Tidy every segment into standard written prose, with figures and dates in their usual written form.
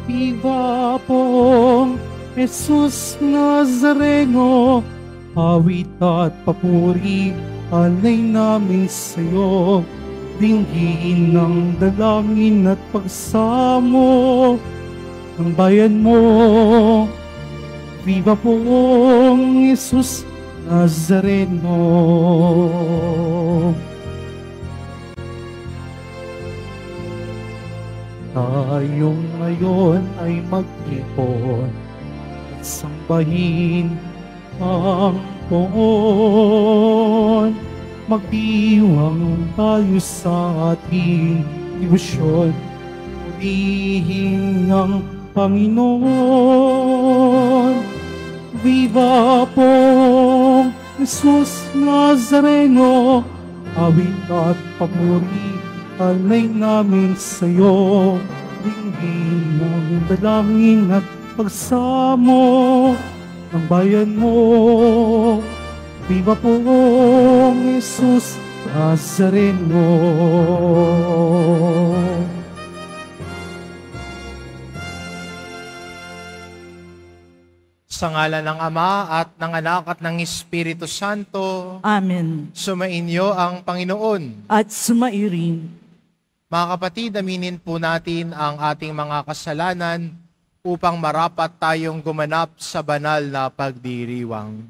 Viva pong Jesus Nazareno, awit at papuri, alay namin sa'yo. Dinggin ng dalangin at pagsamo ng bayan mo. Viva pong Jesus Nazareno. Tayong ngayon ay mag-ipon at sambahin ang Poon. Magdiwang tayo sa ating debosyon, purihin ang Panginoon. Viva pong Jesus Nazareno, awit at papuri, alay namin sa'yo. Dinggin ang dalangin at pagsamo ng bayan mo. Viva pong Jesus Nazareno. Sa ngalan ng Ama at ng Anak at ng Espiritu Santo. Amen. Sumainyo ang Panginoon. At sumairin. Mga kapatid, aminin po natin ang ating mga kasalanan upang marapat tayong gumanap sa banal na pagdiriwang.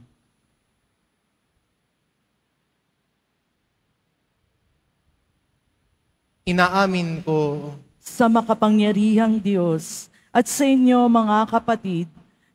Inaamin ko Sa makapangyarihang Diyos at sa inyo mga kapatid,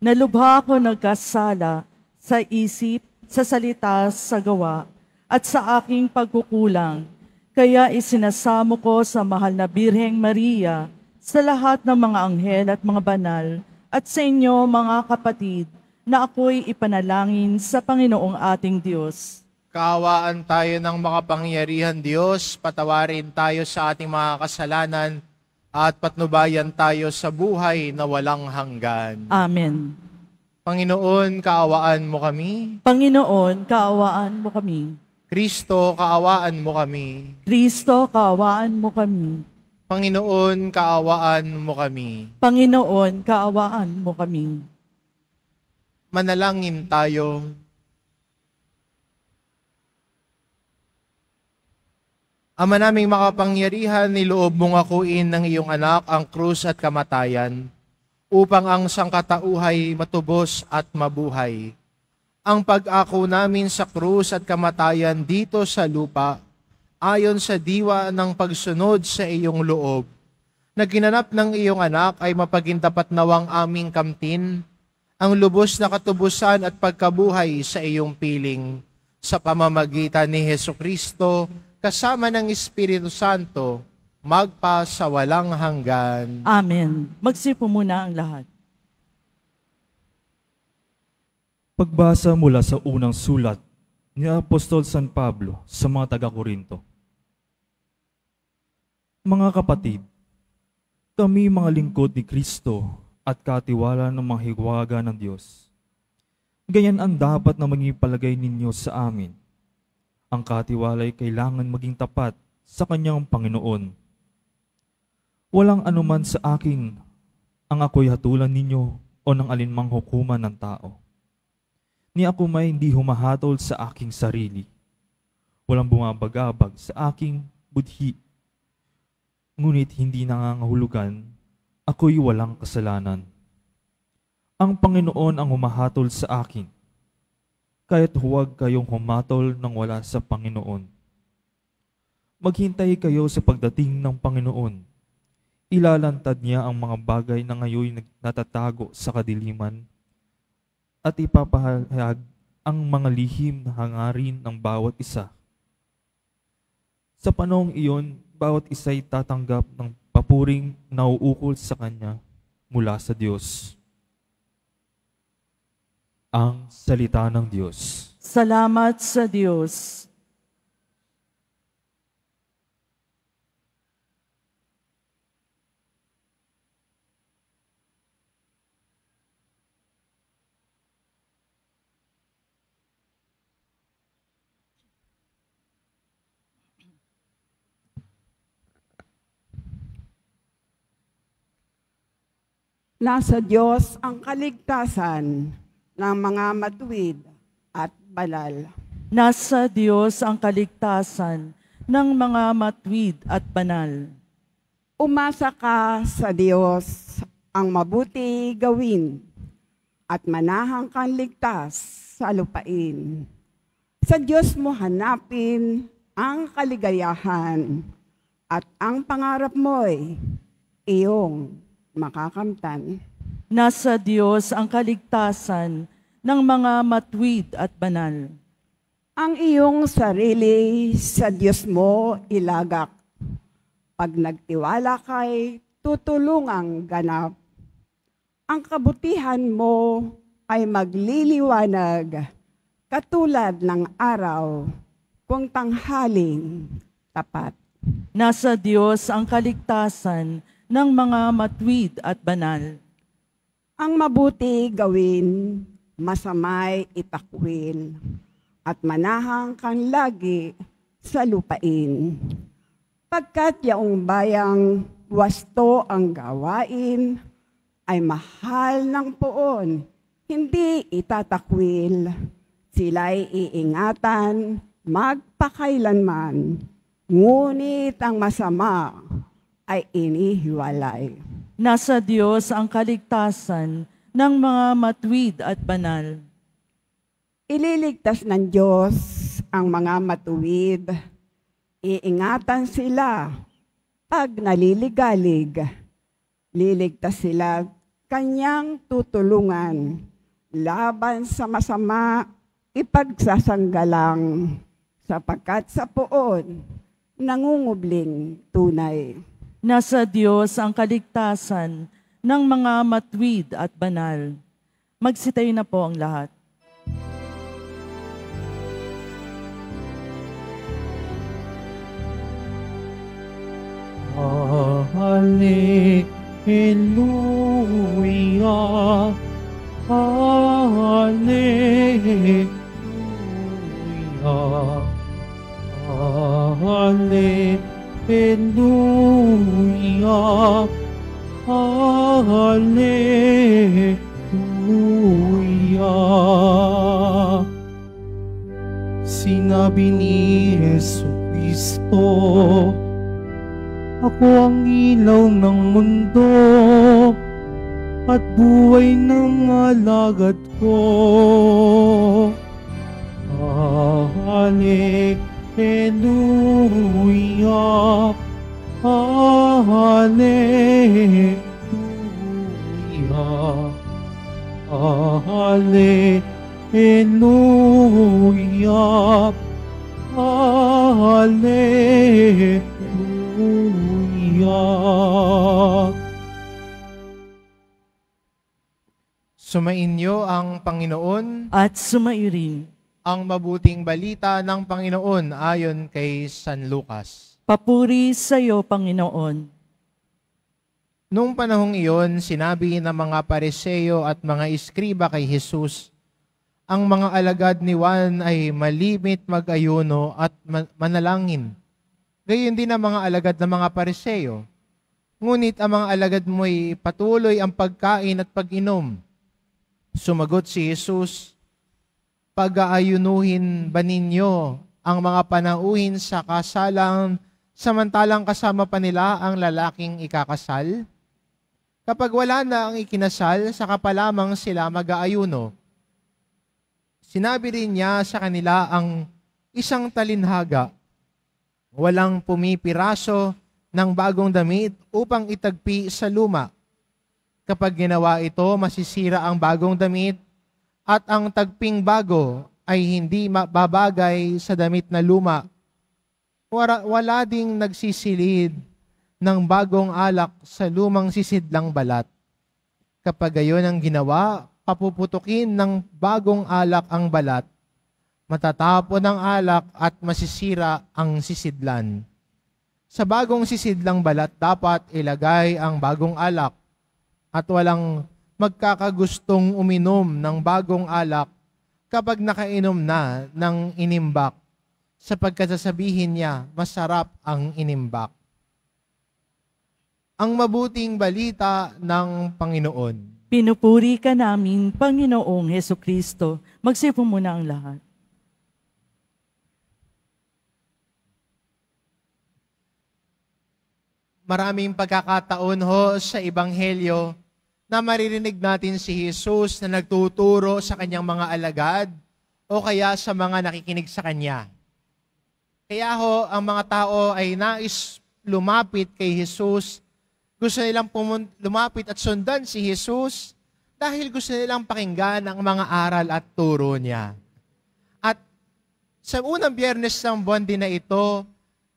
na lubha ko nagkasala sa isip, sa salita, sa gawa, at sa aking pagkukulang. Kaya isinasamo ko sa mahal na Birheng Maria, sa lahat ng mga anghel at mga banal, at sa inyo mga kapatid, na ako'y ipanalangin sa Panginoong ating Diyos. kaawaan tayo ng makapangyarihan Diyos, patawarin tayo sa ating mga kasalanan, at patnubayan tayo sa buhay na walang hanggan. Amen. Panginoon, kaawaan mo kami. Panginoon, kaawaan mo kami. Kristo, kaawaan mo kami. Kristo, kaawaan mo kami. Panginoon, kaawaan mo kami. Panginoon, kaawaan mo kami. Manalangin tayo. Ama naming makapangyarihan, niloob mong akuin ng iyong anak ang krus at kamatayan, upang ang sangkatauhay matubos at mabuhay. Ang pag-ako namin sa krus at kamatayan dito sa lupa, ayon sa diwa ng pagsunod sa iyong loob, na ginanap ng iyong anak ay mapagindapat nawang aming kamtin, ang lubos na katubusan at pagkabuhay sa iyong piling, sa pamamagitan ni Hesukristo, kasama ng Espiritu Santo, magpa sa walang hanggan. Amen. Magsipo muna ang lahat. Pagbasa mula sa unang sulat ni Apostol San Pablo sa mga taga-Korinto. Mga kapatid, kami mga lingkod ni Kristo at katiwala ng mga higwaga ng Diyos. Ganyan ang dapat na maging palagay ninyo sa amin. Ang katiwala ay kailangan maging tapat sa kanyang Panginoon. Walang anuman sa akin ang ako'y hatulan ninyo o ng alinmang hukuman ng tao. Ni ako may hindi humahatol sa aking sarili. Walang bumabagabag sa aking budhi. Ngunit hindi nangangahulugan, ako'y walang kasalanan. Ang Panginoon ang humahatol sa akin. Kaya't huwag kayong humatol nang wala sa Panginoon. Maghintay kayo sa pagdating ng Panginoon. Ilalantad niya ang mga bagay na ngayon natatago sa kadiliman at ipapahayag ang mga lihim na hangarin ng bawat isa. Sa panahong iyon, bawat isa'y tatanggap ng papuring nauukol sa kanya mula sa Diyos. Ang salita ng Diyos. Salamat sa Diyos. Nasa Diyos ang kaligtasan ng mga matuwid at banal. Nasa Diyos ang kaligtasan ng mga matuwid at banal. Umasa ka sa Diyos ang mabuti gawin at manahang kang ligtas sa lupain. Sa Diyos mo hanapin ang kaligayahan at ang pangarap mo'y iyong makakamtan. Nasa Diyos ang kaligtasan ng mga matuwid at banal. Ang iyong sarili sa Diyos mo ilagak. Pag nagtiwala kay tutulungang ganap. Ang kabutihan mo ay magliliwanag katulad ng araw kung tanghaling tapat. Nasa Diyos ang kaligtasan ng mga matuwid at banal. Ang mabuti gawin, masamay itakwil, at manahang kang lagi sa lupain. Pagkat yaong bayang wasto ang gawain, ay mahal ng poon, hindi itatakwil. Sila'y iingatan, magpakailanman, ngunit ang masama ay inihiwalay. Nasa Diyos ang kaligtasan ng mga matuwid at banal. Ililigtas ng Diyos ang mga matuwid. Iingatan sila pag naliligalig. Liligtas sila kanyang tutulungan. Laban sa masama, ipagsasanggalang. Sapagkat sa poon, nangungubling tunay. Nasa Diyos ang kaligtasan ng mga matuwid at banal. Magsitayo na po ang lahat. Hallelujah, Hallelujah, Hallelujah, Hallelujah. Sinabi ni Jesucristo, ako ang ilaw ng mundo at buhay ng alagad ko. Hallelujah, Hallelujah, Hallelujah, Hallelujah. Sumainyo ang Panginoon, At sumairin. ang mabuting balita ng Panginoon ayon kay San Lucas. Papuri sa iyo, Panginoon. Noong panahong iyon, sinabi ng mga Pariseo at mga iskriba kay Jesus, ang mga alagad ni Juan ay malimit mag-ayuno at manalangin. Gayon din ang mga alagad ng mga Pariseo. Ngunit ang mga alagad mo'y patuloy ang pagkain at pag-inom. Sumagot si Jesus, pag-aayunuhin ba ninyo ang mga panauhin sa kasalang samantalang kasama pa nila ang lalaking ikakasal? Kapag wala na ang ikinasal, saka pa lamang sila mag-aayuno. Sinabi rin niya sa kanila ang isang talinhaga, walang pumipiraso ng bagong damit upang itagpi sa luma. Kapag ginawa ito, masisira ang bagong damit at ang tagping bago ay hindi babagay sa damit na luma. Wala ding nagsisilid ng bagong alak sa lumang sisidlang balat. Kapag gayon ang ginawa, papuputukin ng bagong alak ang balat, matatapon ang alak at masisira ang sisidlan. Sa bagong sisidlang balat dapat ilagay ang bagong alak at walang magkakagustong uminom ng bagong alak kapag nakainom na ng inimbak, sapagkat sasabihin niya, masarap ang inimbak. ang mabuting balita ng Panginoon. Pinupuri ka namin, Panginoong Hesukristo. Magsipo muna ang lahat. Maraming pagkakataon ho sa Ebanghelyo na maririnig natin si Jesus na nagtuturo sa kanyang mga alagad o kaya sa mga nakikinig sa kanya. Kaya ho, ang mga tao ay nais lumapit kay Jesus. Gusto nilang lumapit at sundan si Jesus dahil gusto nilang pakinggan ang mga aral at turo niya. At sa unang Biyernes ng buwan din na ito,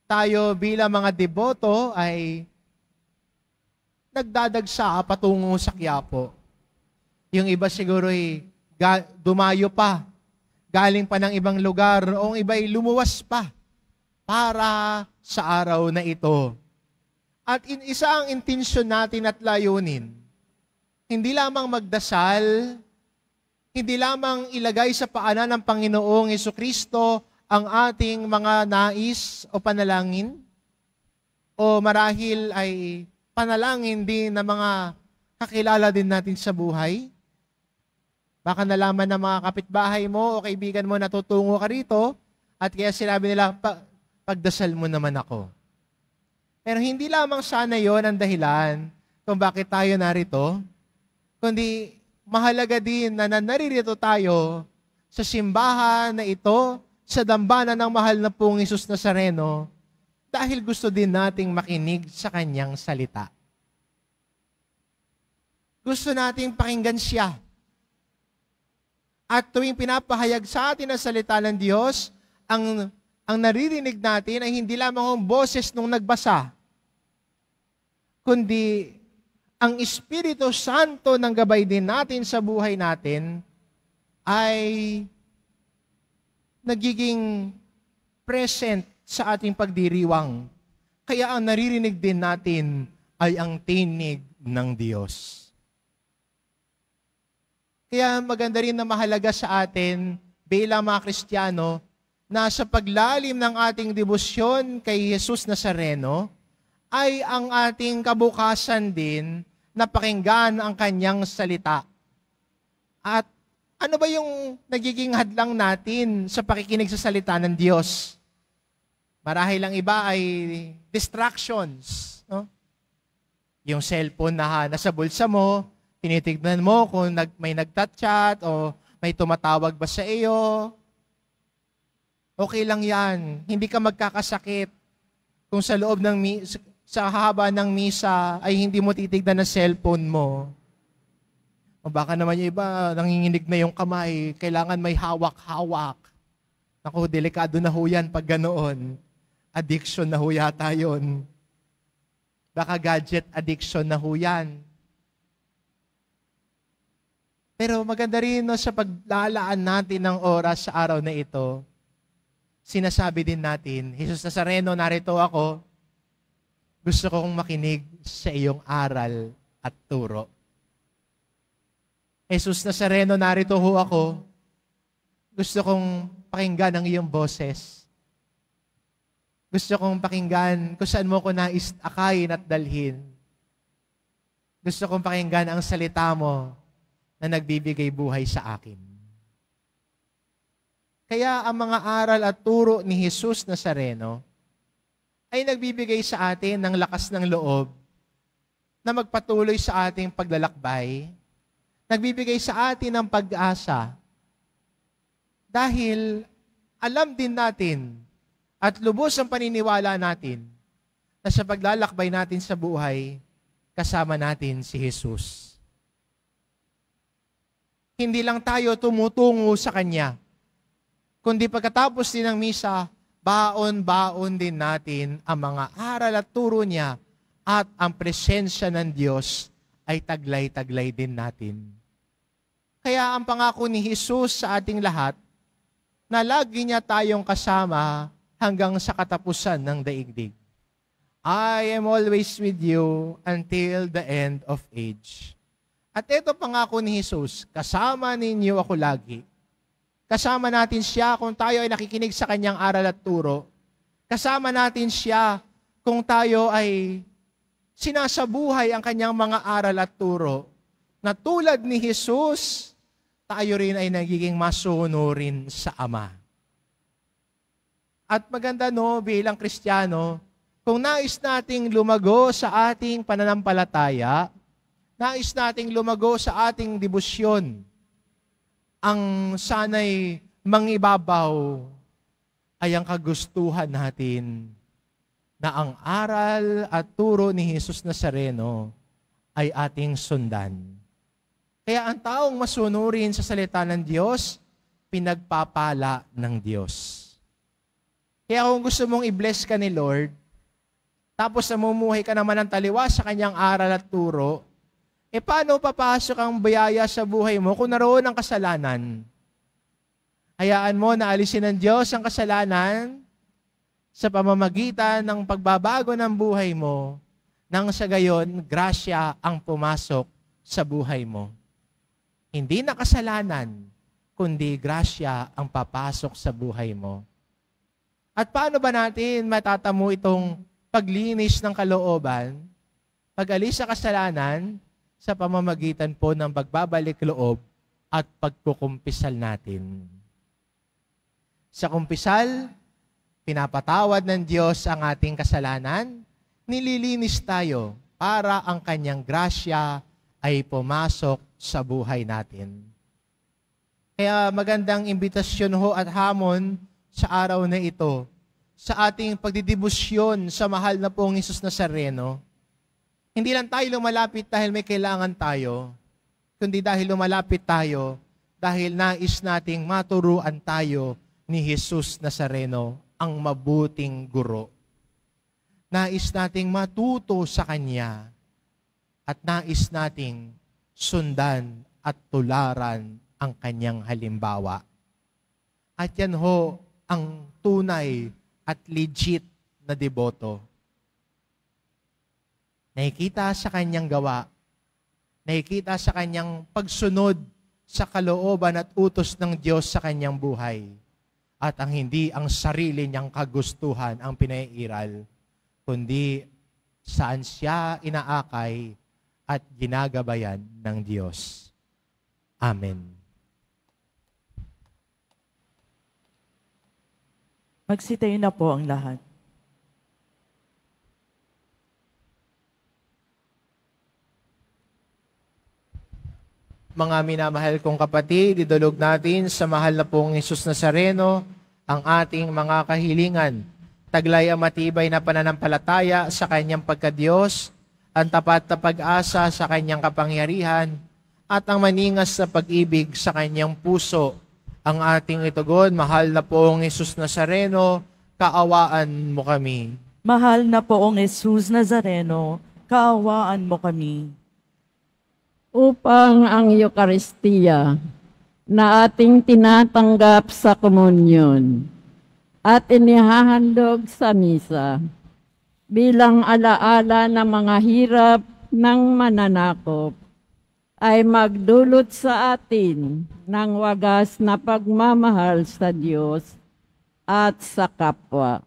tayo bilang mga deboto ay nagdadagsa patungo sa Quiapo. Yung iba siguro ay dumayo pa, galing pa ng ibang lugar, o ang iba ay lumuwas pa para sa araw na ito. At isa ang intensyon natin at layunin, hindi lamang magdasal, hindi lamang ilagay sa paanan ng Panginoong Hesukristo ang ating mga nais o panalangin, o marahil ay panalangin din na mga kakilala din natin sa buhay. Baka nalaman ng mga kapitbahay mo o kaibigan mo na tutungo ka rito at kaya sinabi nila, pagdasal mo naman ako. Pero hindi lamang sana yon ang dahilan kung bakit tayo narito, kundi mahalaga din na naririto tayo sa simbahan na ito, sa dambana ng mahal na pong Jesus Nazareno, dahil gusto din nating makinig sa kanyang salita. Gusto nating pakinggan siya. At tuwing pinapahayag sa atin ang salita ng Diyos, ang naririnig natin ay hindi lamang ang boses nung nagbasa, kundi ang Espiritu Santo ng gabay din natin sa buhay natin ay nagiging present sa ating pagdiriwang. Kaya ang naririnig din natin ay ang tinig ng Diyos. Kaya maganda rin na mahalaga sa atin bilang mga Kristiyano na sa paglalim ng ating debosyon kay Jesus Nazareno ay ang ating kabukasan din na pakinggan ang kanyang salita. At ano ba yung nagiging hadlang natin sa pakikinig sa salita ng Diyos? Marahil ang iba ay distractions. No? Yung cellphone na nasa bulsa mo, tinitignan mo kung may nagtat-chat o may tumatawag ba sa iyo. Okay lang yan. Hindi ka magkakasakit kung sa loob ng sa haba ng misa ay hindi mo titignan ang cellphone mo. O baka naman yung iba, nanginginig na yung kamay, kailangan may hawak-hawak. Naku, delikado na ho yan pag ganoon. Addiction na ho yata yun. Baka gadget addiction na ho yan. Pero maganda rin no, sa paglalaan natin ng oras sa araw na ito, sinasabi din natin, Jesus Nazareno, narito ako, gusto kong makinig sa iyong aral at turo. Jesus Nazareno, narito ho ako. Gusto kong pakinggan ang iyong boses. Gusto kong pakinggan kung saan mo ko nais akayin at dalhin. Gusto kong pakinggan ang salita mo na nagbibigay buhay sa akin. Kaya ang mga aral at turo ni Jesus Nazareno ay nagbibigay sa atin ng lakas ng loob na magpatuloy sa ating paglalakbay, nagbibigay sa atin ng pag-asa dahil alam din natin at lubos ang paniniwala natin na sa paglalakbay natin sa buhay, kasama natin si Jesus. Hindi lang tayo tumutungo sa Kanya, kundi pagkatapos din ng misa, baon-baon din natin ang mga aral at turo niya at ang presensya ng Diyos ay taglay-taglay din natin. Kaya ang pangako ni Jesus sa ating lahat, na lagi niya tayong kasama hanggang sa katapusan ng daigdig. I am always with you until the end of age. At ito pangako ni Jesus, kasama ninyo ako lagi. Kasama natin siya kung tayo ay nakikinig sa kanyang aral at turo. Kasama natin siya kung tayo ay sinasabuhay ang kanyang mga aral at turo, na tulad ni Jesus, tayo rin ay nagiging masunurin sa Ama. At maganda bilang Kristiyano, kung nais nating lumago sa ating pananampalataya, nais nating lumago sa ating debosyon, ang sana'y mangibabaw ay ang kagustuhan natin na ang aral at turo ni Jesus Nazareno ay ating sundan. Kaya ang taong masunurin sa salita ng Diyos, pinagpapala ng Diyos. Kaya kung gusto mong i-bless ka ni Lord, tapos namumuhay ka naman ng taliwas sa kanyang aral at turo, paano papasok ang biyaya sa buhay mo kung naroon ang kasalanan? Hayaan mo na alisin ng Diyos ang kasalanan sa pamamagitan ng pagbabago ng buhay mo, nang sa gayon, grasya ang pumasok sa buhay mo. Hindi na kasalanan, kundi grasya ang papasok sa buhay mo. At paano ba natin matatamo itong paglinis ng kalooban, pag-alis sa kasalanan, sa pamamagitan po ng pagbabalik loob at pagkukumpisal natin? Sa kumpisal, pinapatawad ng Diyos ang ating kasalanan, nililinis tayo para ang kanyang grasya ay pumasok sa buhay natin. Kaya magandang imbitasyon at hamon sa araw na ito, sa ating pagdidibusyon sa mahal na pong Jesus Nazareno. Hindi lang tayo lumalapit dahil may kailangan tayo, kundi dahil lumalapit tayo dahil nais nating maturuan tayo ni Jesus Nazareno, ang mabuting guro. Nais nating matuto sa Kanya at nais nating sundan at tularan ang Kanyang halimbawa. At yan ang tunay at legit na deboto. Nakikita sa Kanyang gawa, nakikita sa Kanyang pagsunod sa kalooban at utos ng Diyos sa Kanyang buhay. At ang hindi ang sarili niyang kagustuhan ang pinaiiral, kundi saan siya inaakay at ginagabayan ng Diyos. Amen. Magsitayo na po ang lahat. Mga minamahal kong kapatid, idulog natin sa mahal na pong Jesus Nazareno ang ating mga kahilingan. Taglay ang matibay na pananampalataya sa Kanyang pagkadiyos, ang tapat na pag-asa sa Kanyang kapangyarihan, at ang maningas na pag-ibig sa Kanyang puso. Ang ating itugon, mahal na pong Jesus Nazareno, kaawaan mo kami. Mahal na poong Jesus Nazareno, kaawaan mo kami. Upang ang Eukaristiya na ating tinatanggap sa komunyon at inihahandog sa misa bilang alaala ng mga hirap ng mananakop ay magdulot sa atin ng wagas na pagmamahal sa Diyos at sa kapwa.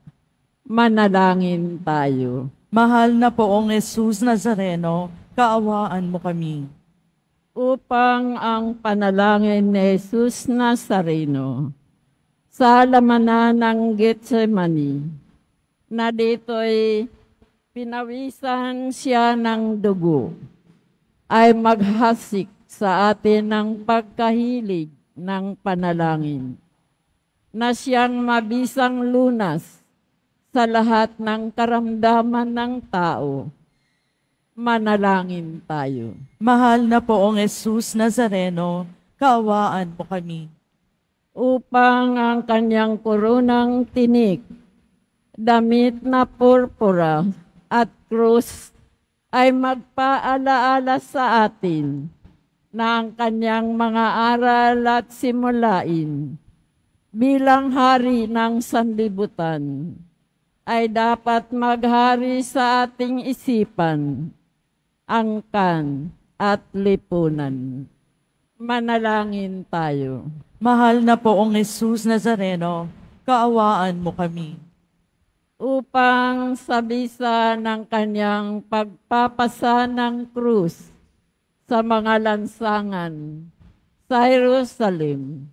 Manalangin tayo. Mahal na poong Jesus Nazareno, kaawaan mo kami. Upang ang panalangin ni Jesus Nazareno sa lamanan ng Getsemani, na dito'y pinawisan siya ng dugo, ay maghasik sa atin ng pagkahilig ng panalangin, na siyang mabisang lunas sa lahat ng karamdaman ng tao. Manalangin tayo. Mahal na poong Jesus Nazareno, kaawaan mo kami. Upang ang kanyang koronang tinik, damit na purpura at krus ay magpaalaala sa atin na ang kanyang mga aral at simulain bilang hari ng sanlibutan ay dapat maghari sa ating isipan, angkan at lipunan. Manalangin tayo. Mahal na poong Jesus Nazareno, kaawaan mo kami. upang sa bisa ng kanyang pagpapasa ng krus sa mga lansangan sa Jerusalem,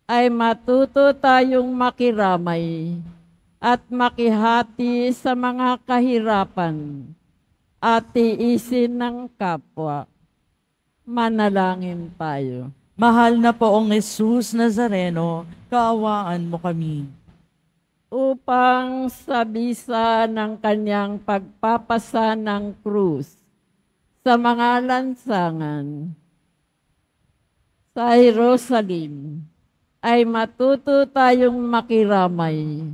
ay matuto tayong makiramay at makihati sa mga kahirapan at tiisin ng kapwa. Manalangin tayo. Mahal na poong Jesus Nazareno, kaawaan mo kami. Upang sa bisa ng kanyang pagpapasa ng krus sa mga lansangan sa Jerusalem, ay matuto tayong makiramay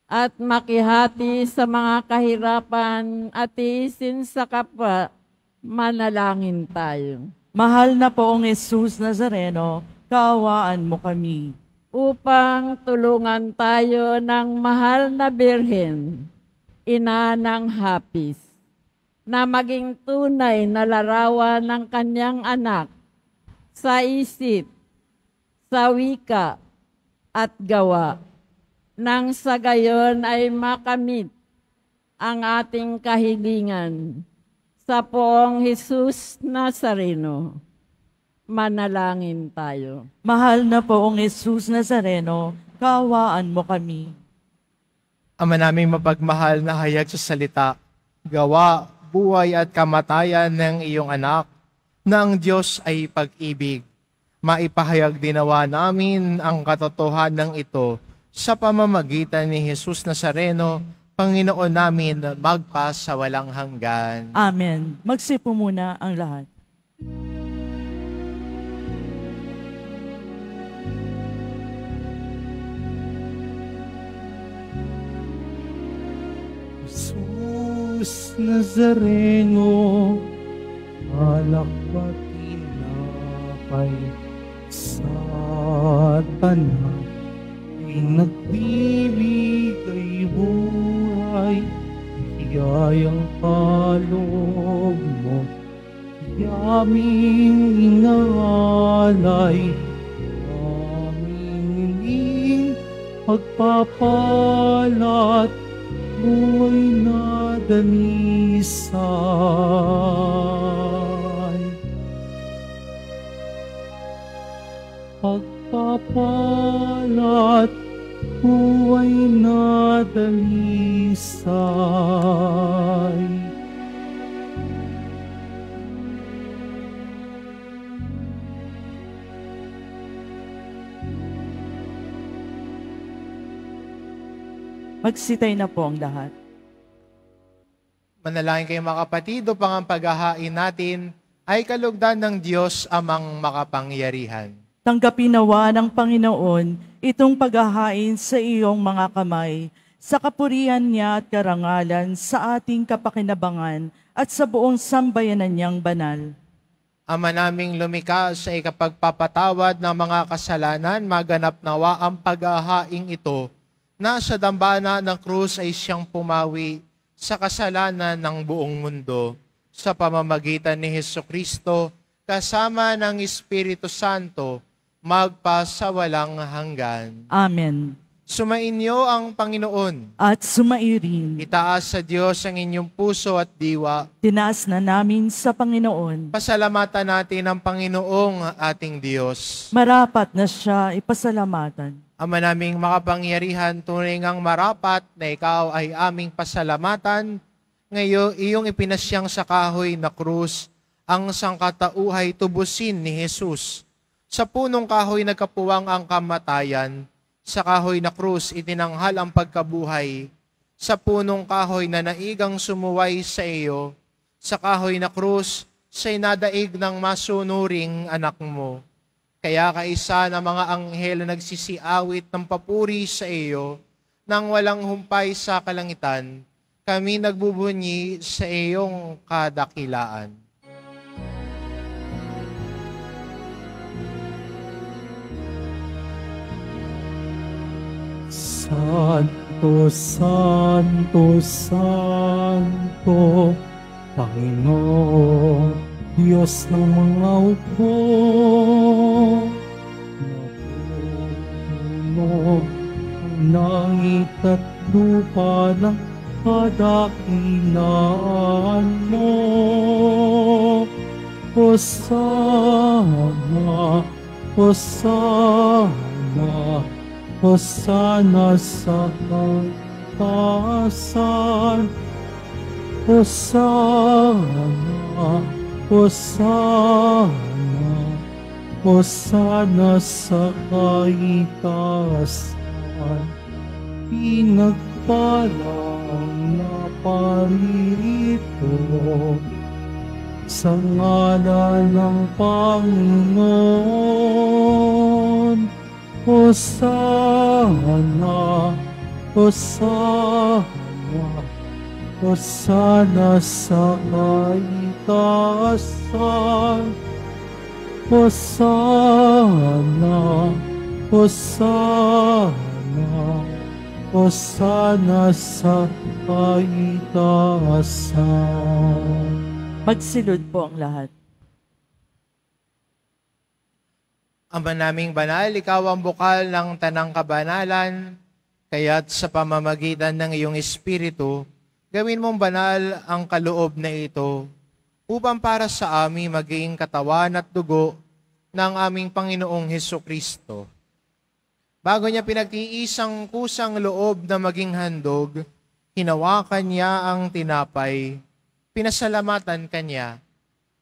at makihati sa mga kahirapan at tiisin sa kapwa. Manalangin tayo. Mahal na poong Jesus Nazareno, kaawaan mo kami. Upang tulungan tayo ng mahal na Birhen, ina ng hapis, na maging tunay na larawan ng kanyang anak sa isip, sa wika at gawa, nang sa gayon ay makamit ang ating kahilingan sa poong Jesus Nazareno. Manalangin tayo. Mahal na poong Jesus Nazareno, kaawaan mo kami. Ama naming mapagmahal na hayag sa salita, gawa, buhay at kamatayan ng iyong anak, na ang Diyos ay pag-ibig. Maipahayag dinawa namin ang katotohanan ng ito sa pamamagitan ni Jesus Nazareno, Panginoon namin, magpa sa walang hanggan. Amen. Magsipo muna ang lahat. Jesus Nazareno, alak at tinapay sa tanan, ay nagbibigay buhay, hiyayang kaloob mo, yaming inaalay, aming pagpapalat, buhay na danisay. Pagpapalat, buhay na danisay. Magsitay na po ang lahat. Manalangin kayo mga kapatid, upang ang paghahain natin ay kalugdan ng Diyos amang makapangyarihan. Tanggapin nawa ng Panginoon itong paghahain sa iyong mga kamay, sa kapurihan niya at karangalan sa ating kapakinabangan at sa buong sambayanan niyang banal. Ama naming lumikha sa ikapagpapatawad ng mga kasalanan, maganap nawa ang paghahaing ito, na sa dambana ng krus ay siyang pumawi sa kasalanan ng buong mundo, sa pamamagitan ni Hesukristo, kasama ng Espiritu Santo, magpa sa walang hanggan. Amen. Sumainyo ang Panginoon. At sumairin, Itaas sa Diyos ang inyong puso at diwa. tinaas na namin sa Panginoon. Pasalamatan natin ang Panginoong ating Diyos. Marapat na siya ipasalamatan. Ama naming makapangyarihan, tunay ngang marapat na ikaw ay aming pasalamatan. Ngayon, iyong ipinasyang sa kahoy na krus, ang sangkatauhay tubusin ni Jesus. Sa punong kahoy nagkapuwang ang kamatayan, sa kahoy na krus itinanghal ang pagkabuhay. Sa punong kahoy na naigang sumuway sa iyo, sa kahoy na krus, siya'y nadaig ng masunuring anak mo. Kaya kaisa ng mga anghel na nagsisiawit ng papuri sa iyo, nang walang humpay sa kalangitan, kami nagbubunyi sa iyong kadakilaan. Santo, Santo, Santo, Panginoon, Diyos ng mga upo, napuno ang langit at lupa ng kadakilaan mo. Hosana, Hosana, Hosana sa taasan. Hosana, Hosana, Hosana sa kaitaasan. Pinagpalang naparito sa ngalan ng Panginoon. Hosana, Hosana, Hosana sa kaitaasan. Hosana, Hosana, Hosana sa kaitaasan. Magsilod po ang lahat. Ama naming banal, ikaw ang bukal ng tanang kabanalan, kaya't sa pamamagitan ng iyong Espiritu, gawin mong banal ang kaloob na ito, upang para sa amin maging katawan at dugo ng aming Panginoong Hesukristo. Bago niya pinagtiisang kusang loob na maging handog, hinawakan niya ang tinapay, pinasalamatan kanya,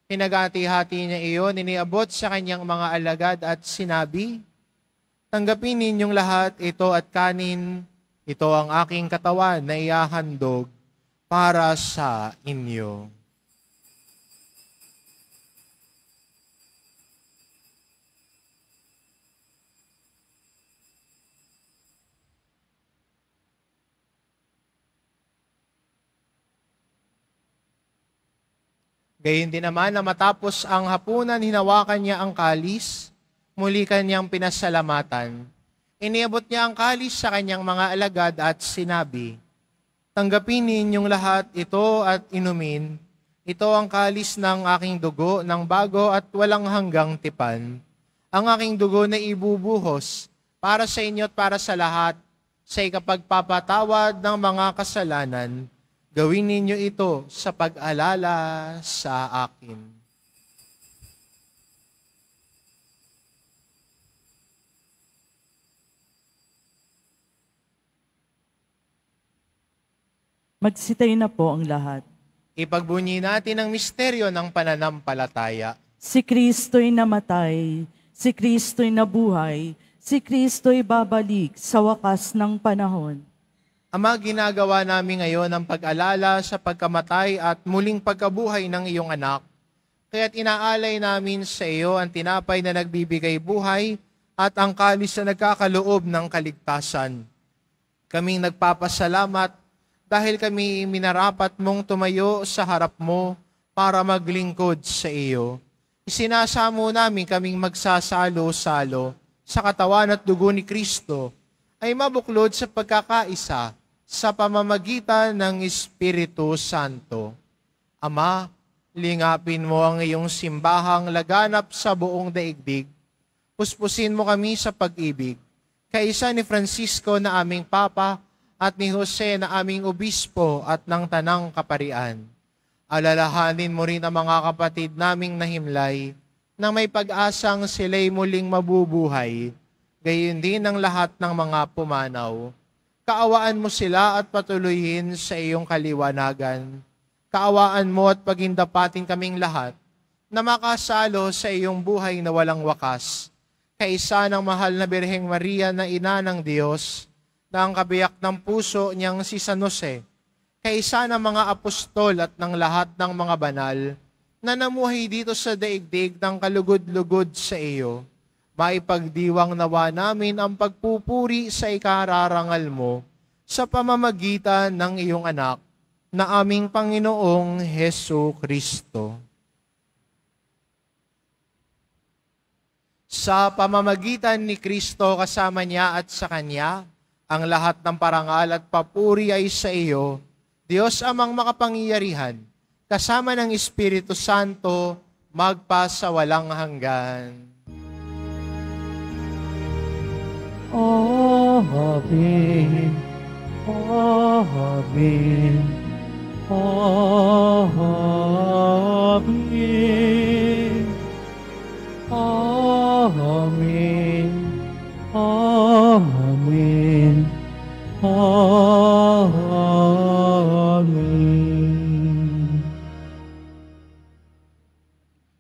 pinagati-hati niya iyon, iniabot sa kanyang mga alagad at sinabi, "Tanggapin ninyong lahat ito at kanin, ito ang aking katawan na ihahandog para sa inyo." Gayon din naman na matapos ang hapunan, hinawakan niya ang kalis, muli kanyang pinasalamatan. Iniabot niya ang kalis sa kanyang mga alagad at sinabi, "Tanggapin ninyong lahat ito at inumin. Ito ang kalis ng aking dugo ng bago at walang hanggang tipan. Ang aking dugo na ibubuhos para sa inyo at para sa lahat sa ikapagpapatawad ng mga kasalanan. Gawin ninyo ito sa pag-alala sa akin." Magsitayo na po ang lahat. Ipagbunyi natin ang misteryo ng pananampalataya. Si Kristo'y namatay, si Kristo'y nabuhay, si Kristo'y babalik sa wakas ng panahon. Ama, ginagawa namin ngayon ang pag-alala sa pagkamatay at muling pagkabuhay ng iyong anak. Kaya't inaalay namin sa iyo ang tinapay na nagbibigay buhay at ang kalis na nagkakaloob ng kaligtasan. Kaming nagpapasalamat dahil kami minarapat mong tumayo sa harap mo para maglingkod sa iyo. Isinasamo namin kaming magsasalo-salo sa katawan at dugo ni Kristo ay mabuklod sa pagkakaisa sa pamamagitan ng Espiritu Santo. Ama, lingapin mo ang iyong simbahang laganap sa buong daigdig. Puspusin mo kami sa pag-ibig, kaisa ni Francisco na aming Papa at ni Jose na aming Obispo at ng Tanang Kaparian. Alalahanin mo rin ang mga kapatid naming nahimlay na may pag-asang sila'y muling mabubuhay, gayon din ang lahat ng mga pumanaw. Kaawaan mo sila at patuloyin sa iyong kaliwanagan. Kaawaan mo at pagindapatin kaming lahat na makasalo sa iyong buhay na walang wakas. Kaisa ng mahal na Birheng Maria na ina ng Diyos, na ang kabiyak ng puso niyang si San Jose, kaisa ng mga apostol at ng lahat ng mga banal na namuhay dito sa daigdig ng kalugod-lugod sa iyo. Maipagdiwang nawa namin ang pagpupuri sa ikararangal mo sa pamamagitan ng iyong anak na aming Panginoong Hesukristo. Sa pamamagitan ni Kristo kasama niya at sa Kanya, ang lahat ng parangal at papuri ay sa iyo, Diyos amang makapangyarihan, kasama ng Espiritu Santo, magpa sa walang hanggan. Amen. Amen. Amen. Amen. Amen. Amen.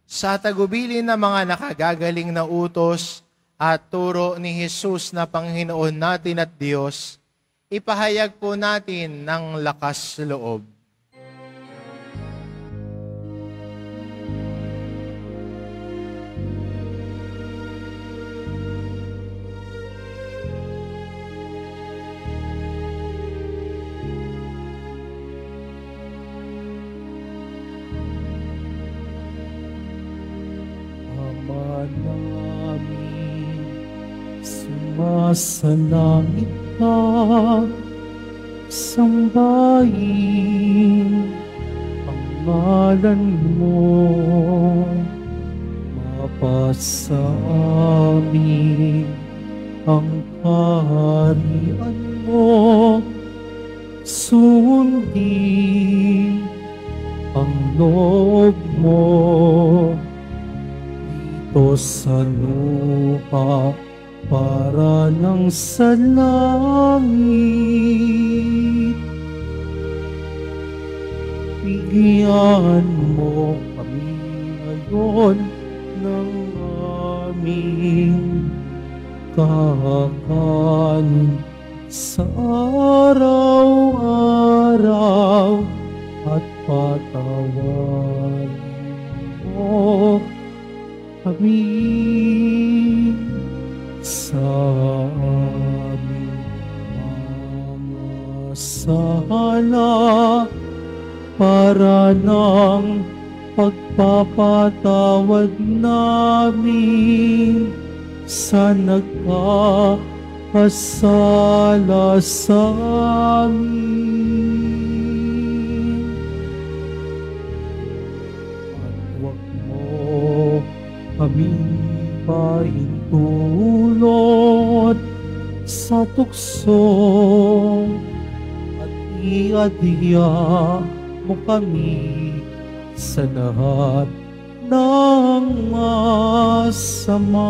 Sa tagubilin ng mga nakagagaling na utos at turo ni Jesus na Panginoon natin at Diyos, ipahayag po natin ng lakas loob. Ama namin, sumasalangit ka, sambahin ang ngalan mo, mapasa amin ang kaharian mo, sundin ang loob mo dito sa lupa para ng sa langit. Bigyan mo kami ngayon ng aming kakanin sa araw-araw at patawarin mo kami sa aming mga sala para ng pagpapatawad namin sa nagkakasala sa amin. At huwag mo kami paintulot sa tukso at iadya mo kami sa lahat ng masama.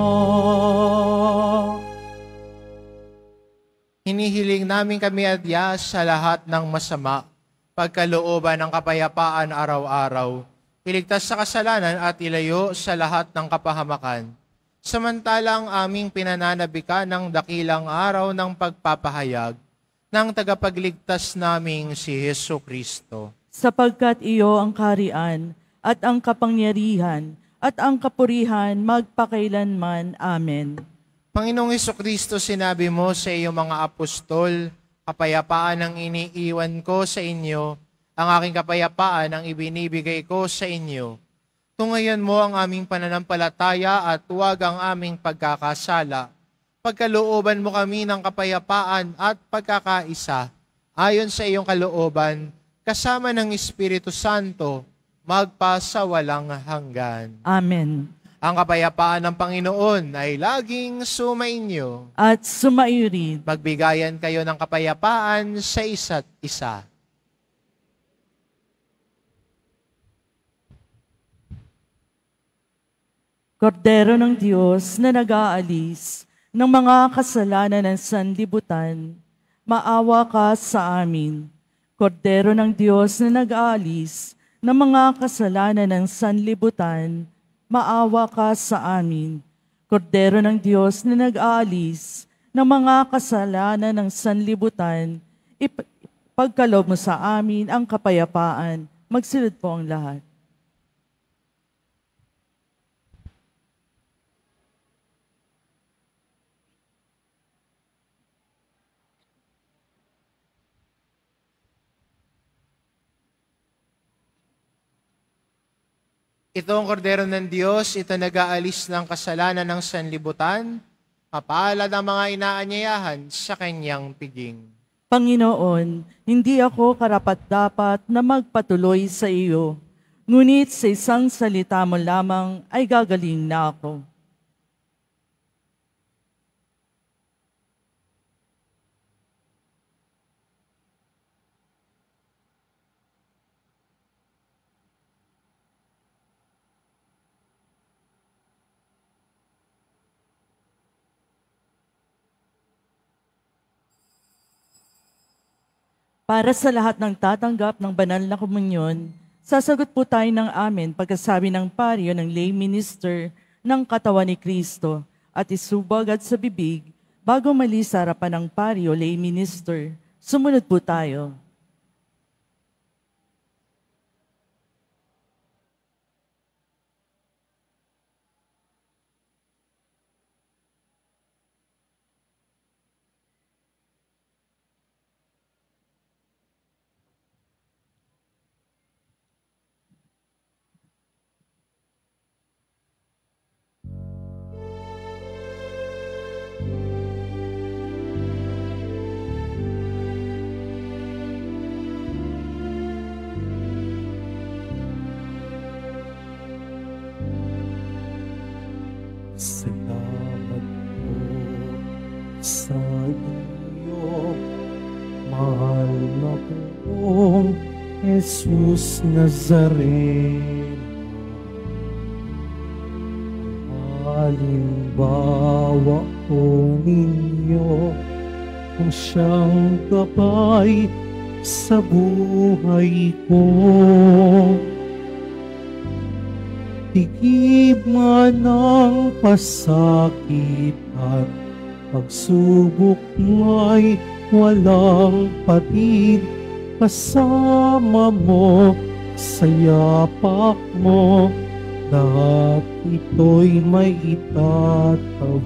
Hinihiling namin kami adya sa lahat ng masama, pagkalooban ng kapayapaan araw-araw, iligtas sa kasalanan at ilayo sa lahat ng kapahamakan. Samantalang aming pinananabikan ng dakilang araw ng pagpapahayag ng tagapagligtas naming si Jesucristo. Sapagkat iyo ang kaharian at ang kapangyarihan at ang kapurihan magpakailanman. Amen. Panginoong Jesucristo, sinabi mo sa iyong mga apostol, kapayapaan ang iniiwan ko sa inyo, ang aking kapayapaan ang ibinibigay ko sa inyo. Tungayan mo ang aming pananampalataya at huwag ang aming pagkakasala. Pagkalooban mo kami ng kapayapaan at pagkakaisa, ayon sa iyong kalooban, kasama ng Espiritu Santo, magpasawalang hanggan. Amen. Ang kapayapaan ng Panginoon ay laging sumainyo. At sumaiyo rin. Magbigayan kayo ng kapayapaan sa isa't isa. Kordero ng Diyos na nag-aalis ng mga kasalanan ng sanlibutan, maawa ka sa amin. Kordero ng Diyos na nag-aalis ng mga kasalanan ng sanlibutan, maawa ka sa amin. Kordero ng Diyos na nag-aalis ng mga kasalanan ng sanlibutan, ipagkaloob mo sa amin ang kapayapaan. Magsilid po ang lahat. Ito ang kordero ng Diyos, ito nag-aalis ng kasalanan ng sanlibutan, mapalad ang mga inaanyayahan sa kanyang piging. Panginoon, hindi ako karapat-dapat na magpatuloy sa iyo, ngunit sa isang salita mo lamang ay gagaling na ako. Para sa lahat ng tatanggap ng banal na komunyon, sasagot po tayo ng amen pagkasabi ng paryo ng lay minister ng katawan ni Kristo at isubag at sa bibig bago mali sa harapan ng paryo lay minister. Sumunod po tayo. Salamat po sa inyo, mahal na pong Jesus Nazareno. Halimbawa po ninyo kung siyang gabay sa buhay ko. Tikib man ang pasakit at pagsubok nga'y walang patid. Kasama mo sa yapak mo, lahat ito'y may itatawid.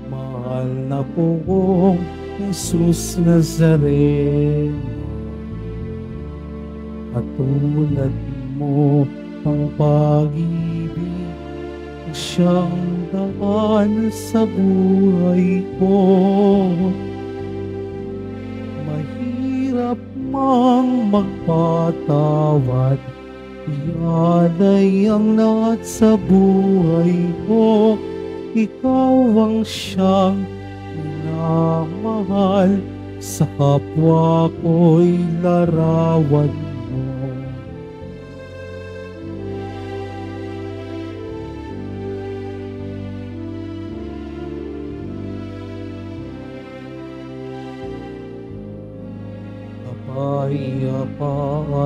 Mahal na pong Jesus Nazareno, at tulad mo ang pag-ibig siyang daan sa buhay ko. Mahirap mang magpatawad, ialay ang lahat sa buhay ko. Ikaw ang siyang minamahal, sa kapwa ko'y larawan mo. Kapayapa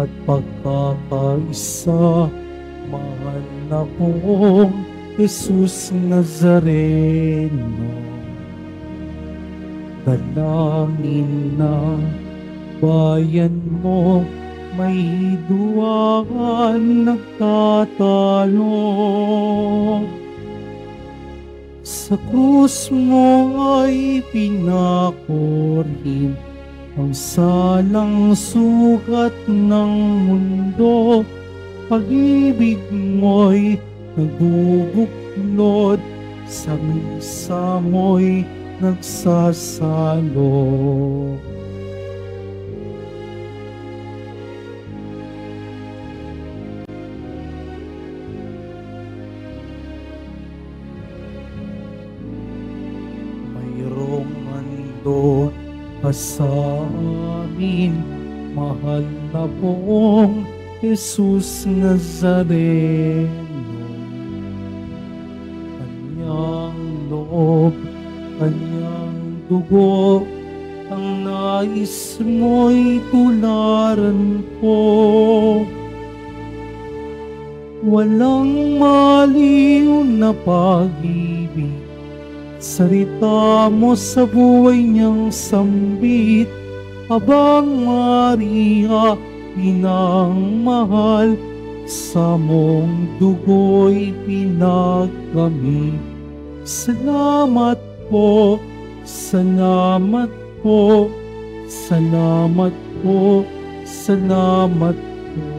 at pagkakaisa, mahal na pong Jesus Nazareno. Dalangin na bayan mo, may duwaan nagtatalo. Sa krus mo ay pinakorin ang salang sugat ng mundo. Pag-ibig mo'y nagbubuklod, sa misa mo'y nagsasalo. Mayroong handog ka sa amin, mahal na pong Jesus Nazareno. Loob, kanyang dugo, ang nais mo'y tularan ko. Walang maliw na pag-ibig, sarita mo sa buhay niyang sambit. Abang Maria, inang mahal, sa mong dugo'y pinagamit. Salamat po, salamat po, salamat po, salamat po,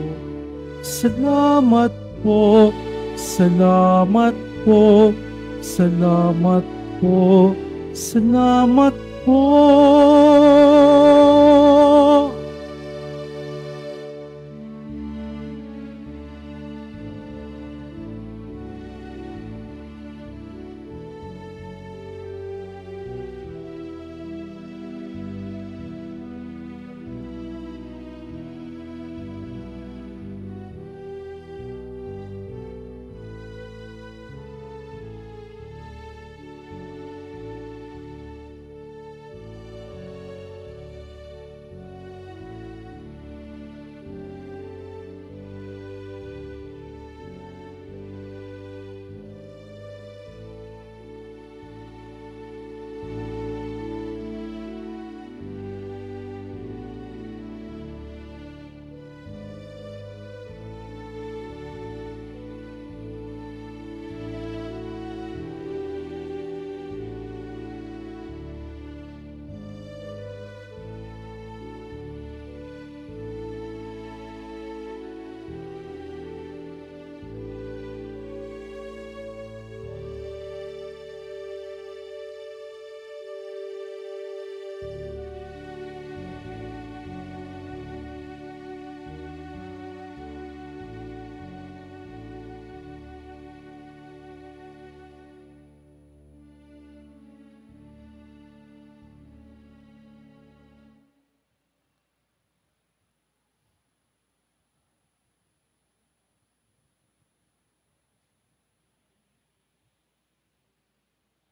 salamat po, salamat po, salamat po, salamat po.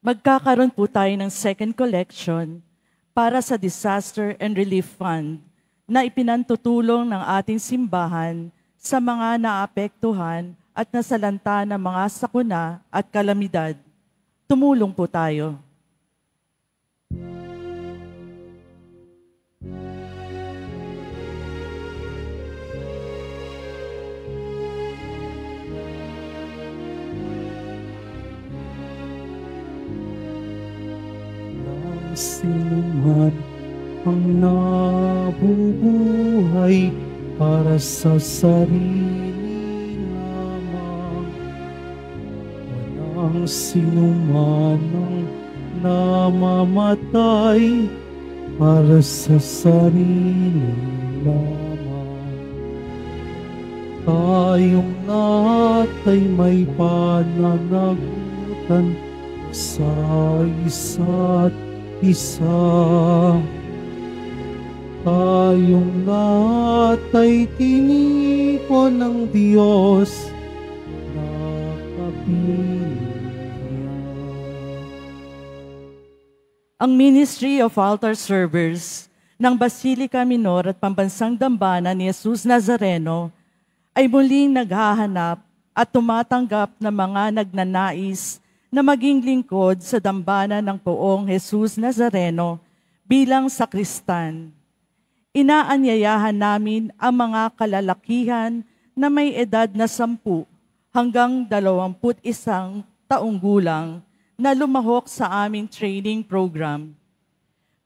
Magkakaroon po tayo ng second collection para sa Disaster and Relief Fund na ipinantutulong ng ating simbahan sa mga naapektuhan at nasalanta ng mga sakuna at kalamidad. Tumulong po tayo. Sino man ang nabubuhay para sa sarili lamang. Walang sino man ang namamatay para sa sarili lamang. Tayong lahat ay may pananagutan sa isa't isa. Tayong lahat ay tinipon ng Diyos na kapiling. Ang Ministry of Altar Servers ng Basilica Minor at Pambansang Dambana ni Jesus Nazareno ay muling naghahanap at tumatanggap ng mga nagnanais na maging lingkod sa dambana ng Poong Jesus Nazareno bilang sakristan. Inaanyayahan namin ang mga kalalakihan na may edad na 10 hanggang 21 taong gulang na lumahok sa aming training program.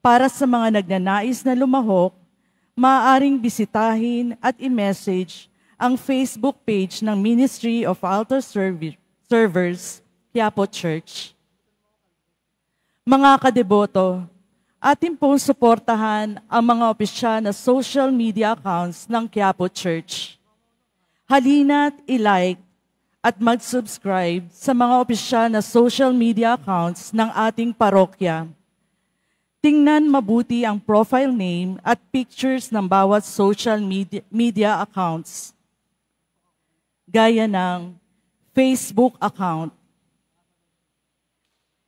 Para sa mga nagnanais na lumahok, maaaring bisitahin at i-message ang Facebook page ng Ministry of Altar Servers, Quiapo Church. Mga kadeboto, atin pong suportahan ang mga opisyal na social media accounts ng Quiapo Church. Halina't i-like at mag-subscribe sa mga opisyal na social media accounts ng ating parokya. Tingnan mabuti ang profile name at pictures ng bawat social media accounts, gaya ng Facebook account,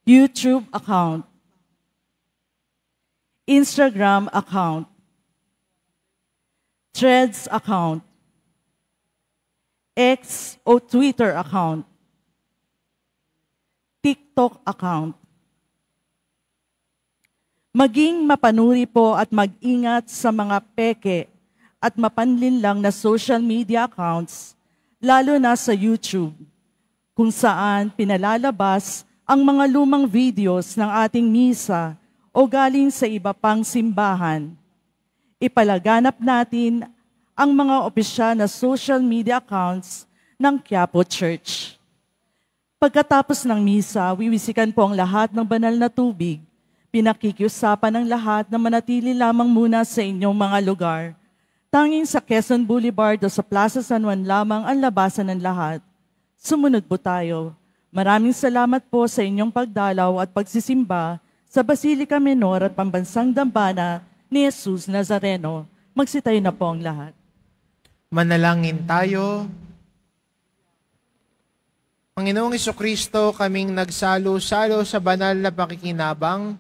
YouTube account, Instagram account, Threads account, X o Twitter account, TikTok account. Maging mapanuri po at mag-ingat sa mga peke at mapanlinlang na social media accounts, lalo na sa YouTube, kung saan pinalalabas ang mga lumang videos ng ating misa o galing sa iba pang simbahan. Ipalaganap natin ang mga opisyal na social media accounts ng Quiapo Church. Pagkatapos ng misa, wiwisikan po ang lahat ng banal na tubig. Pinakikiusapan ng lahat na manatili lamang muna sa inyong mga lugar. Tanging sa Quezon Boulevard o sa Plaza San Juan lamang ang labasan ng lahat. Sumunod po tayo. Maraming salamat po sa inyong pagdalaw at pagsisimba sa Basilica Minor at Pambansang Dambana ni Jesus Nazareno. Magsitayo na po ang lahat. Manalangin tayo. Panginoong Jesucristo, kaming nagsalo-salo sa banal na pakikinabang,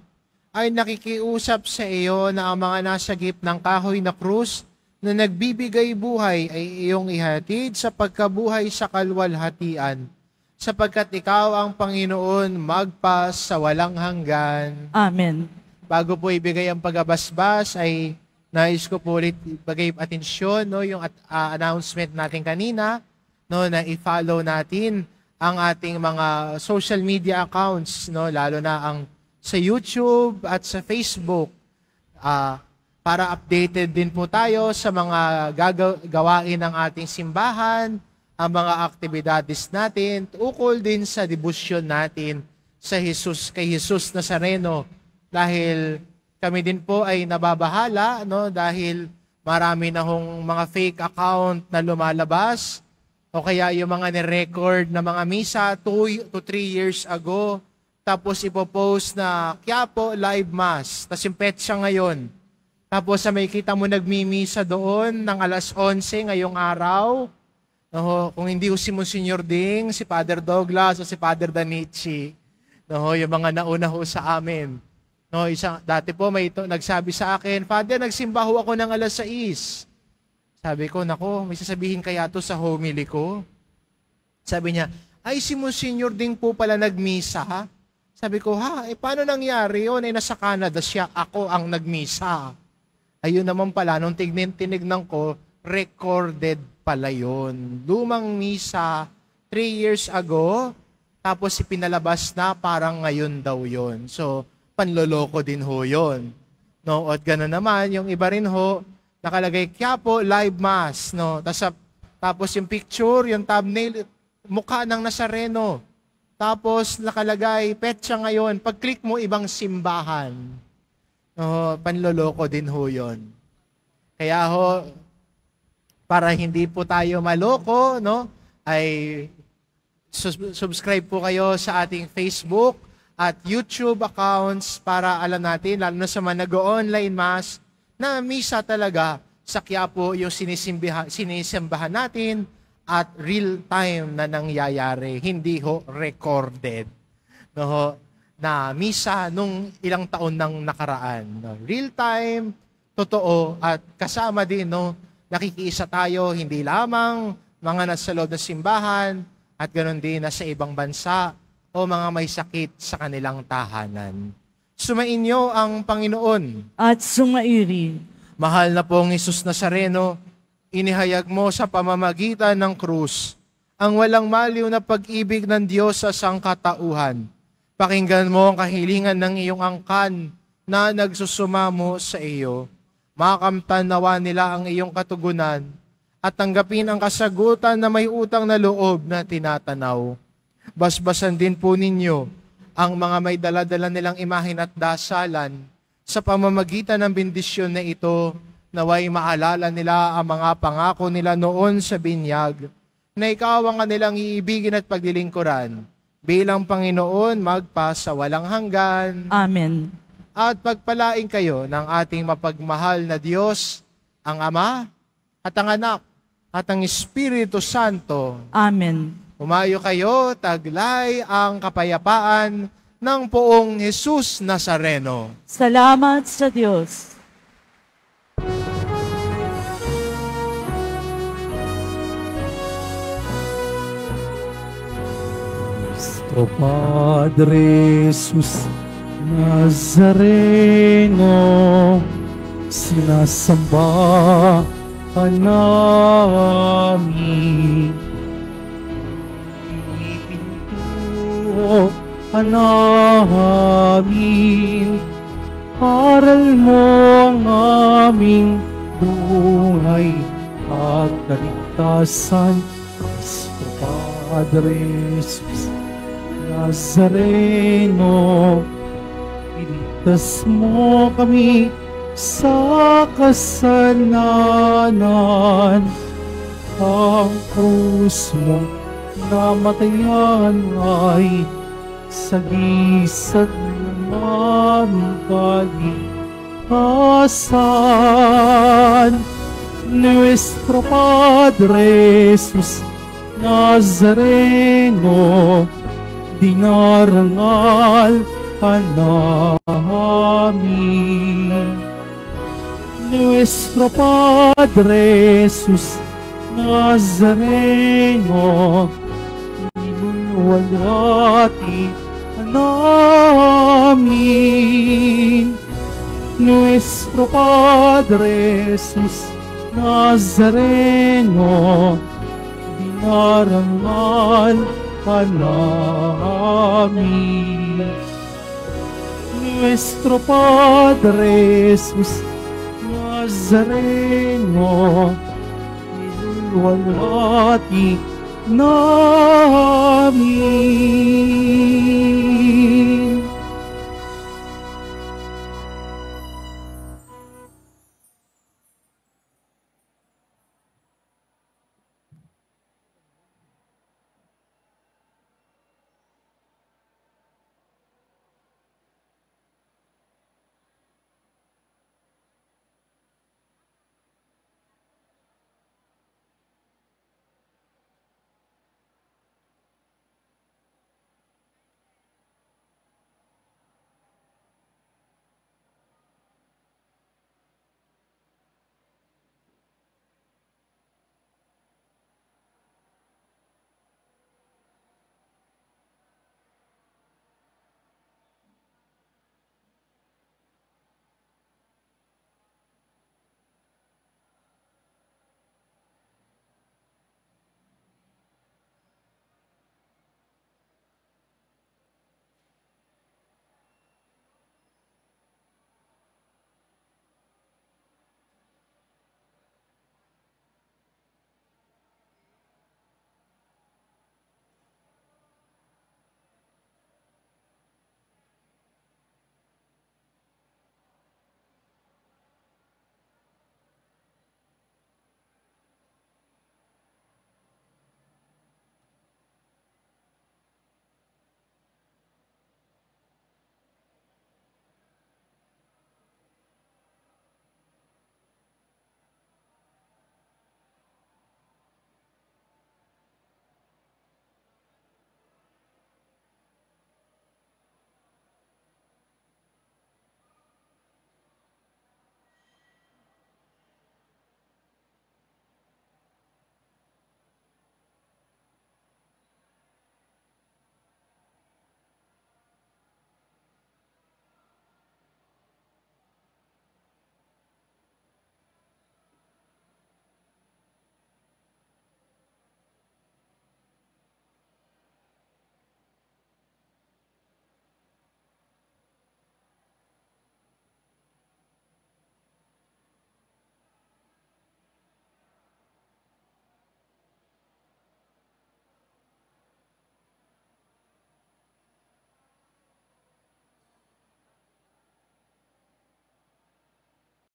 ay nakikiusap sa iyo na ang mga nasagip ng kahoy na krus na nagbibigay buhay ay iyong ihatid sa pagkabuhay sa kalwalhatian, sapagkat ikaw ang Panginoon magpas sa walang hanggan. Amen. Bago po ibigay ang pagabasbas, ay nais ko po ulit ibigay atensyon, yung announcement natin kanina, na i-follow natin ang ating mga social media accounts, lalo na ang sa YouTube at sa Facebook, para updated din po tayo sa mga gawain ng ating simbahan, ang mga aktibidades natin, ukol din sa debosyon natin sa kay Jesus Nazareno. Dahil kami din po ay nababahala, dahil marami na hong mga fake account na lumalabas, o kaya yung mga nirecord na mga misa 2 to 3 years ago, tapos ipopost na Quiapo Live Mass, tapos yung petsa ngayon. Tapos may kita mo nagmimisa doon ng alas 11 ngayong araw. Kung hindi si Monsignor Ding, si Father Douglas o si Father Danichi. No, yung mga nauna ho sa amin. No, dati po may nagsabi sa akin, Father, nagsimba ho ako ng alas 6. Sabi ko, nako, may sasabihin kaya to sa homily ko? Sabi niya, ay si Monsignor din po pala nagmisa, ha? Sabi ko, paano nangyari yun? Nasa Canada siya, ako ang nagmisa. Ayun naman pala, nung tinignan ko, recorded pala yun. Lumang misa, 3 years ago, tapos ipinalabas na parang ngayon daw yun. So, panloloko din ho yun. No, at gano'n naman, yung iba rin ho, nakalagay Quiapo Live Mass. No? Tapos yung picture, yung thumbnail, mukha ng Nazareno. Tapos nakalagay, petsa ngayon. Pag-click mo, ibang simbahan. No, panloloko din ho yun. Kaya ho, para hindi po tayo maloko, no, ay subscribe po kayo sa ating Facebook at YouTube accounts para alam natin, lalo na sa mga nag-online mass, na misa talaga sa Quiapo yung sinisimbahan natin at real time na nangyayari, hindi ho recorded. No, ho, na misa nung ilang taon nang nakaraan. No, real time, totoo, at kasama din, no, nakikiisa tayo, hindi lamang mga nasa loob ng simbahan, at ganoon din nasa ibang bansa, o mga may sakit sa kanilang tahanan. Sumainyo ang Panginoon. At sumairi. Mahal na pong Hesus Nazareno, inihayag mo sa pamamagitan ng krus ang walang maliw na pag-ibig ng Diyos sa sangkatauhan. Pakinggan mo ang kahilingan ng iyong angkan na nagsusumamo sa iyo. Makamtan nawa nila ang iyong katugunan at tanggapin ang kasagutan na may utang na loob na tinatanaw. Basbasan din po ninyo ang mga may dala-dala nilang imahin at dasalan sa pamamagitan ng bendisyon na ito, naway maalala nila ang mga pangako nila noon sa binyag, na ikaw ang kanilang iibigin at paglilingkuran bilang Panginoon magpa sa walang hanggan. Amen. At pagpalain kayo ng ating mapagmahal na Diyos, ang Ama at ang Anak at ang Espiritu Santo. Amen. Humayo kayo, taglay ang kapayapaan ng poong Hesus Nazareno. Salamat sa Diyos. Nuestro Padre Hesus Nazareno, sinasamba ka namin. Ka namin, aral mo ang aming buhay at kaligtasan. Nuestro Padre Hesus Nazareno, iligtas mo kami sa kasalanan. Ang krus mo namatayan ay sagisag ng aming kaligtasan. Nuestro Padre Hesus Nazareno, dinarangal ka namin. Nuestro Padre Hesus Nazareno, ninuwalhati ka namin. Nuestro Padre Hesus Nazareno, dinarangal ka namin. Nuestro Padre Hesus Nazareno, ninuwalhati namin.